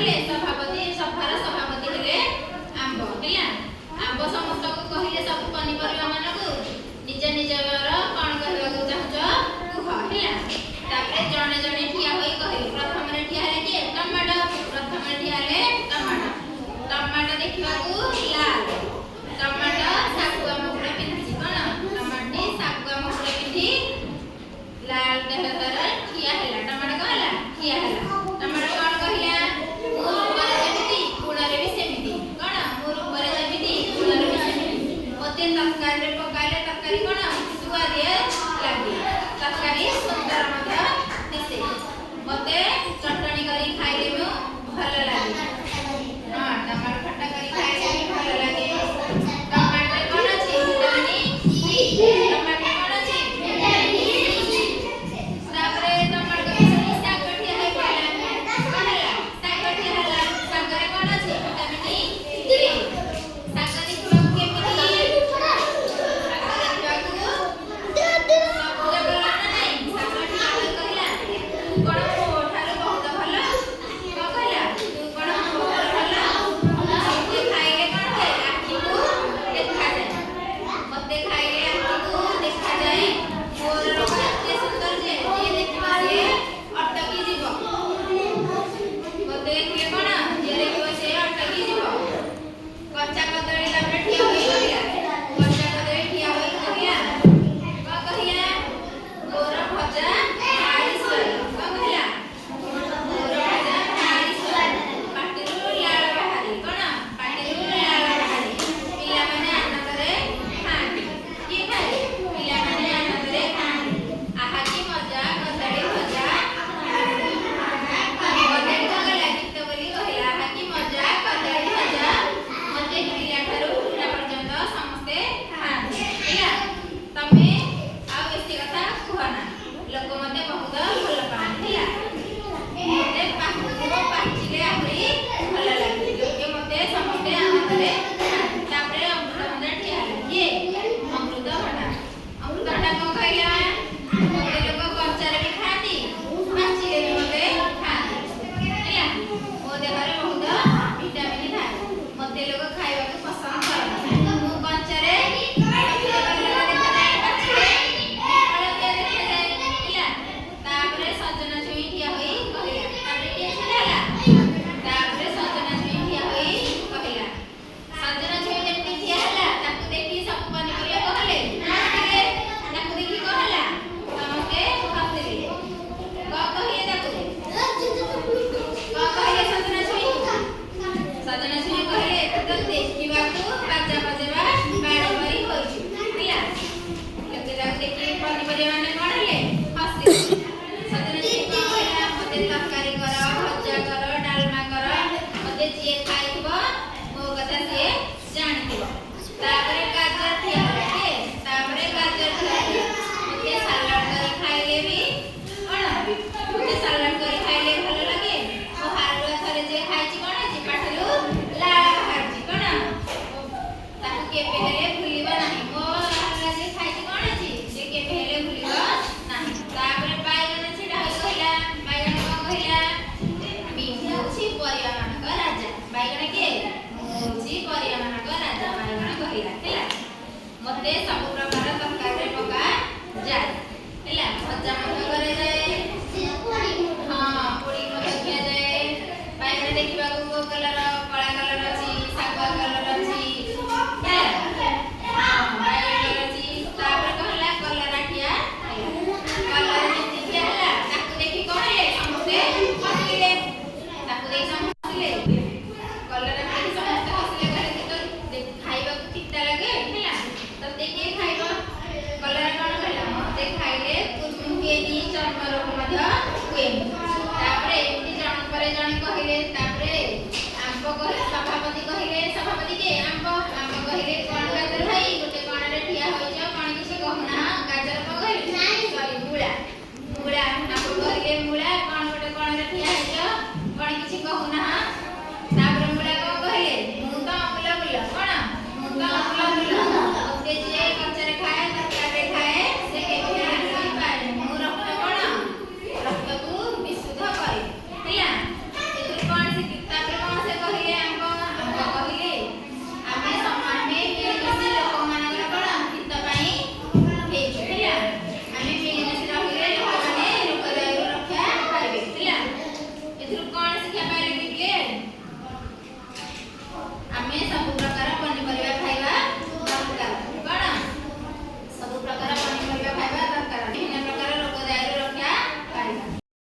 ହେଲେ ସଭାପତି ସଭାର ସଭାପତି ହେଲେ ଆମ୍ବ ହେଲା। ଆମ୍ବ ସମସ୍ତଙ୍କୁ କହିଲେ ସବୁ ପନିପରିବା ମାନଙ୍କୁ ନିଜ ନିଜର କଣ କହିବାକୁ ଚାହୁଁଛ କୁହ ହେଲା। ତାପରେ ଜଣେ ଜଣେ ଠିଆ ହୋଇ କହିଲେ। ପ୍ରଥମରେ ଠିଆ ହେଲେ କିଏ? ଟମାଟୋ। ପ୍ରଥମରେ ଠିଆ ହେଲେ ଟମାଟୋ। ଟମାଟୋ ଦେଖିବାକୁ ଲାଲ। ଟମାଟୋ ଶାଗୁଆ ମୁକୁଟ ପିନ୍ଧିଛି। କଣ? ଟମାଟୋ ଶାଗୁଆ ମୁକୁଟ ପିନ୍ଧି ଲାଲ ଦେହରେ ଠିଆ ହେଲା। ଟମାଟୋ କଣ ହେଲା? ଠିଆ ହେଲା। ଟମାଟୋ କଣ କହିଲା? ମୁଁ ରୂପରେ ଯେମିତି ଗୁଣରେ ବି ସେମିତି। କଣ? ମୁଁ ରୂପରେ ଯେମିତି ଗୁଣରେ ବି ସେମିତି। ମୋତେ ତରକାରୀରେ ପକାଇଲେ ତରକାରୀ କଣ ସୁଆଦିଆ ଲାଗେ। ତରକାରୀ ସୁନ୍ଦର ମଧ୍ୟ ଦିଶେ। ମୋତେ ଚଟଣି କରି ଖାଇଲେ ମୁଁ ଭଲ ଲାଗେ। ହଁ, ଟମାଟୋ ଖଟା କରି ଖାଇଲେ ବି ଭଲ ଲାଗେ। ଟମାଟୋ କଣ ଅଛି? Vitamin C. ଟମାଟୋ କଣ ଅଛି? Vitamin C. ତାପରେ ଟମାଟୋ ବିଷୟରେ ଶାଗ ଠିଆ ହେଇ ପଡ଼ିଲା। କଣ ହେଲା? ଶାଗ ଠିଆ ହେଲା। ଶାଗରେ କଣ ଅଛି? Vitamin A. ଶାଗ ଦେଖିବାକୁ କେମିତି? ଶାଗ ଦେଖିବାକୁ ସବୁଜ କଲର ନା ନାହିଁ? ଶାଗ ଠିଆ ହୋଇ କହିଲା ତୁ କଣ ମୋ ଠାରୁ ବହୁତ ଭଲ? କଣ କହିଲା? ତୁ କଣ ମୋ ଠାରୁ ଭଲ? ମୋତେ ଖାଇଲେ କଣ ହୁଏ? ଆଖିକୁ ଦେଖାଯାଏ। ମୋତେ ଖାଇଲେ ଆଖିକୁ ଦେଖାଯାଏ। ମୋର ରୂପ ଏତେ ସୁନ୍ଦର ଯେ ଯିଏ ଦେଖିବ ସିଏ ଅଟକି ଯିବ। ମୋତେ ଦେଖିଲେ କଣ? ଯିଏ ଦେଖିବ ସିଏ ଅଟକି ଯିବ। କଞ୍ଚା କଦଳୀ ତାପରେ ଠିଆ ହୋଇ କହିଲା। କଞ୍ଚା କଦଳୀ ଠିଆ ହୋଇ କହିଲା କଣ କହିଲା? ମୋର ଭଜା ଭାରି ସ୍ୱାଦ। କଣ କହିଲା? ମୋର ଭଜା ଭାରି ସ୍ୱାଦ। ପାଟିରୁ ଲାଳ ବାହାରେ। କଣ? ପାଟିରୁ ଲାଳ ବାହାରେ। ପିଲାମାନେ ଆନନ୍ଦରେ ଖାଆନ୍ତି। କିଏ ଖାଏ? ପିଲାମାନେ ଆନନ୍ଦରେ ଖାଆନ୍ତି। ଆହା କି ମଜା କଦଳୀ ଭଜା। କଦଳୀ କଣ କଲା? ଗୀତ ବୋଲି କହିଲା ଆହା କି ମଜା କଦଳୀ ଭଜା। ମୋତେ ପିଲାଠାରୁ ବୁଢ଼ା ପର୍ଯ୍ୟନ୍ତ ସମସ୍ତେ ଖାଆନ୍ତି ହେଲା। ତମେ ଆଉ ବେଶୀ କଥା କୁହନା। ଲୋକ ମୋତେ ବହୁତ ଭଲ ପାଆନ୍ତି ହେଲା। ମୋତେ ପାଚିଲେ ଆହୁରି ଭଲ ଲାଗେ। ଲୋକେ ମୋତେ ସମସ୍ତେ ଆନନ୍ଦରେ ଖାଆନ୍ତି। ତାପରେ ଅମୃତଭଣ୍ଡା ଠିଆ ହେଲା। କିଏ? ଅମୃତଭଣ୍ଡା। ଅମୃତଭଣ୍ଡା କଣ କହିଲା? ମୋତେ ଲୋକ କଞ୍ଚାରେ ବି ଖାଆନ୍ତି, ପାଚିଲେ ବି ମୋତେ ଖାଆନ୍ତି ହେଲା। ମୋ ଦେହରେ ବହୁତ ଭିଟାମିନ୍ ଥାଏ। ମୋତେ ଲୋକ ଖାଇବାକୁ ପସନ୍ଦ କରନ୍ତି। ମୁଁ କଞ୍ଚାରେ ସବୁଜ କଲର ଦେଖାଯାଏ, ପାଚିଲେ ହଳଦିଆ ଦେଖାଯାଏ ହେଲା। ତାପରେ ସଜନା ଛୁଇଁ ଠିଆ ହୋଇ କହିଲା। ତାପରେ କିଏ ଛିଡ଼ା ହେଲା? ତାପରେ ସଜନା ଛୁଇଁ ଠିଆ ହୋଇ କହିଲା। ସଜନା ଛୁଇଁ ଯେମିତି ଠିଆ ହେଲା ତାକୁ ଦେଖି ସବୁ ପନିପରିବା କହିଲେ ହସିଲେ। ତାକୁ ଦେଖି କଣ ହେଲା? ସମସ୍ତେ ହସିଲେ। କଣ କହିଲେ ତାକୁ? କଣ କହିଲେ ସଜନା ଛୁଇଁକୁ? ସଜନା ଛୁଇଁ କହିଲେ ତୁ ତ ଦେଖିବାକୁ ବାଜା ବଜେଇବା ବାଡ଼ି ପରି ହୋଇଛୁ ହେଲା। ଲୋକେ ତାକୁ ଦେଖି ପନିପରିବା ମାନେ କଣ ହେଲେ? ହସିଲେ। ସଜନା ଛୁଇଁ କଣ କହିଲା? ମୋତେ ତରକାରୀ କର, ଭଜା କର, ଡାଲମା କର। ମୋତେ ଯିଏ ଖାଇଥିବ ମୋ କଥା ସିଏ ଜାଣିଥିବ। ତାପରେ ଗାଜର ଠିଆ ହେଲା। କିଏ? ତାପରେ ଗାଜର ଠିଆ ହେଲା। ମୋତେ ସାଲାଡ କରି ଖାଇଲେ ବି କଣ? ମୋତେ ସାଲାଡ କରି ଖାଇଲେ ଭଲ ଲାଗେ। ମୋ ହାଲୁଆ ଥରେ ଯିଏ ଖାଇଛି କଣ ହେଇଛି? ପାଟିରୁ ଲାଳ ବାହାରିଛି। କଣ? ତାକୁ କେବେ ହେଲେ ଭୁଲିବ ନାହିଁ। ମୋ ହାଲୁଆ ଯିଏ ଖାଇଛି କଣ ହେଇଛି? ସେ କେବେ ହେଲେ ଭୁଲିବ ନାହିଁ। ତାପରେ ବାଇଗଣ ଛିଡ଼ା ହୋଇ କହିଲା। ବାଇଗଣ କଣ କହିଲା? ମୁଁ ହେଉଛି ପରିବାମାନଙ୍କ ରାଜା। ବାଇଗଣ କିଏ? ମୁଁ ହେଉଛି ପରିବାମାନଙ୍କ ରାଜା। ବାଇଗଣ କହିଲା ହେଲା। ମୋତେ ସବୁ ପ୍ରକାର ତରକାରୀରେ ପକାଯାଏ ହେଲା। ଭଜା ମଧ୍ୟ କରାଯାଏ। ହଁ, ପୋଡ଼ି ମଧ୍ୟ ଖିଆଯାଏ। ବାଇଗଣ ଦେଖିବାକୁ କୋଉ କଲର? କଳା କଲର ଅଛି, ଶାଗୁଆ କଲର ଅଛି ହେଲା। ହଁ, ବାଇଗଣ କଲର ଅଛି। ତାପରେ କଣ ହେଲା? କଲରା ଠିଆ ହେଲା। କଲରା ଯେମିତି ଠିଆ ହେଲା ତାକୁ ଦେଖି କଣ ହେଲେ? ସମସ୍ତେ ହସିଲେ। ତାକୁ ଦେଖି ସମସ୍ତେ ହସିଲେ। କଲରାକୁ ଦେଖି ସମସ୍ତେ ହସିଲେ। କହିଲେ ତୁ ତ ଖାଇବାକୁ ପିତା ଲାଗେ ହେଲା। ତତେ କିଏ ଖାଇବ? କଲରା କଣ କହିଲା? ମୋତେ ଖାଇଲେ କୁର୍ମି ହୁଏନି, ଚର୍ମ ରୋଗ ମଧ୍ୟ ହୁଏନି। ତାପରେ ଏମିତି ଜଣ ପରେ ଜଣେ କହିଲେ। ତାପରେ ଆମ୍ବ ସଭାପତି କହିଲେ। ସଭାପତି କିଏ? ଆମ୍ବ। ଆମ୍ବ କହିଲେ